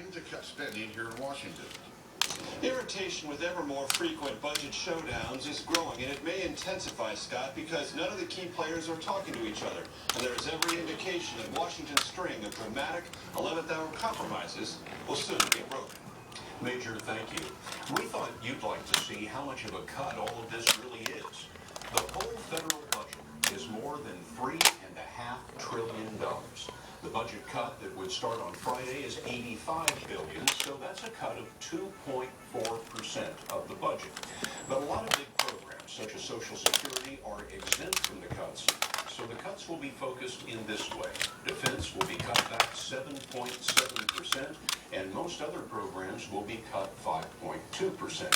to cut spending here in Washington. Irritation with ever more frequent budget showdowns is growing, and it may intensify, Scott, because none of the key players are talking to each other. And there is every indication that Washington's string of dramatic 11th-hour compromises will soon be broken. Major, thank you. We thought you'd like to see how much of a cut all of this really is. The whole federal budget is more than $3.5 trillion. The budget cut that would start on Friday is $85 billion, so that's a cut of 2.4% of the budget. But a lot of big programs, such as Social Security, are exempt from the cuts, so the cuts will be focused in this way. Defense will be cut back 7.7%, and most other programs will be cut 5.2%.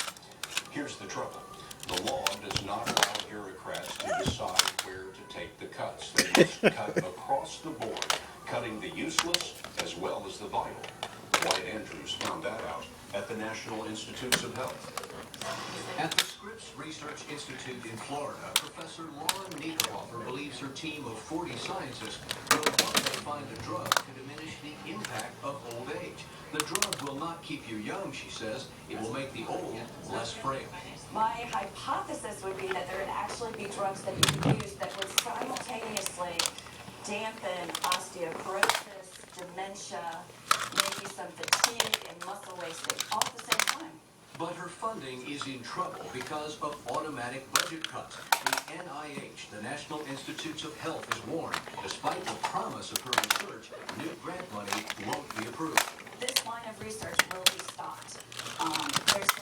Here's the trouble. The law does not allow bureaucrats to decide where to take the cuts. They must cut across the board, cutting the useless as well as the vital. Wyatt Andrews found that out at the National Institutes of Health. At the Scripps Research Institute in Florida, Professor Lauren Niederhofer believes her team of 40 scientists will one day find a drug to diminish the impact of old age. The drug will not keep you young, she says. It will make the old less frail. My hypothesis would be that there would actually be drugs that you could use that would simultaneously dampen osteoporosis, dementia, maybe some fatigue and muscle wasting all at the same time. But her funding is in trouble because of automatic budget cuts. The NIH, the National Institutes of Health, is warned, despite the promise of her research, new grant money won't be approved. This line of research will be stopped. There's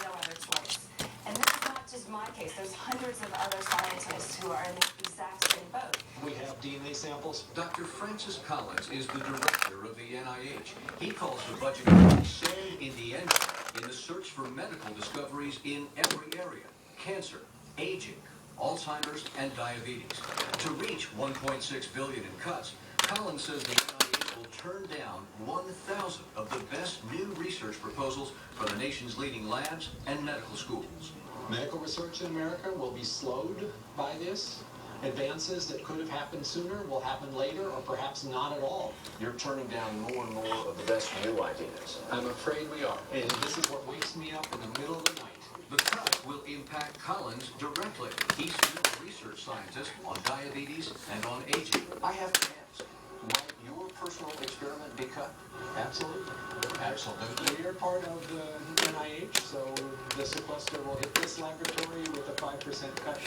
no other choice. And this is not just my case. There's hundreds of other scientists who are in the exact same boat. We have DNA samples. Dr. Francis Collins is the director of the NIH. He calls the budget cut sand in the engine in the search for medical discoveries in every area: cancer, aging, Alzheimer's, and diabetes. To reach $1.6 billion in cuts, Collins says the NIH will turn down 1,000 of the best new research proposals for the nation's leading labs and medical schools. Medical research in America will be slowed by this. Advances that could have happened sooner will happen later, or perhaps not at all. You're turning down more and more of the best new ideas. I'm afraid we are. And this is what wakes me up in the middle of the night. The cut will impact Collins directly. He's a research scientist on diabetes and on aging. I have to ask, might your personal experiment be cut? Absolutely. Absolutely. We are part of the NIH, so the sequester will hit this laboratory with a 5% cut.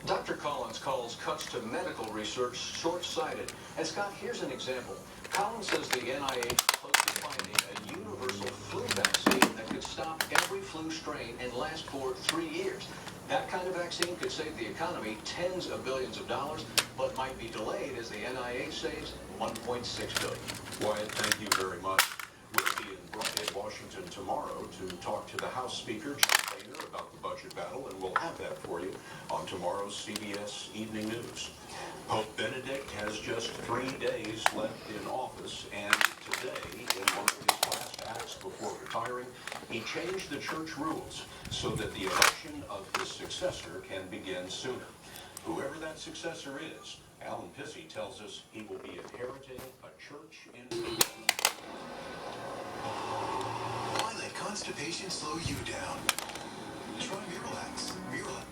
Dr. Collins calls cuts to medical research short-sighted. And Scott, here's an example. Collins says the NIH is close to finding a universal flu vaccine that could stop every flu strain and last for 3 years. That kind of vaccine could save the economy tens of billions of dollars, but might be delayed as the NIH saves $1.6 billion. Wyatt, thank you very much. We'll be in Washington tomorrow to talk to the House Speaker, Chuck Boehner, about the budget battle, and we'll have that for you on tomorrow's CBS Evening News. Pope Benedict has just 3 days left in office, and today, in one of his last acts before retiring, he changed the church rules so that the election of his successor can begin sooner. Whoever that successor is, Alan Pissy tells us he will be inheriting a church in... Why let constipation slow you down? Try Miralax. Miralax.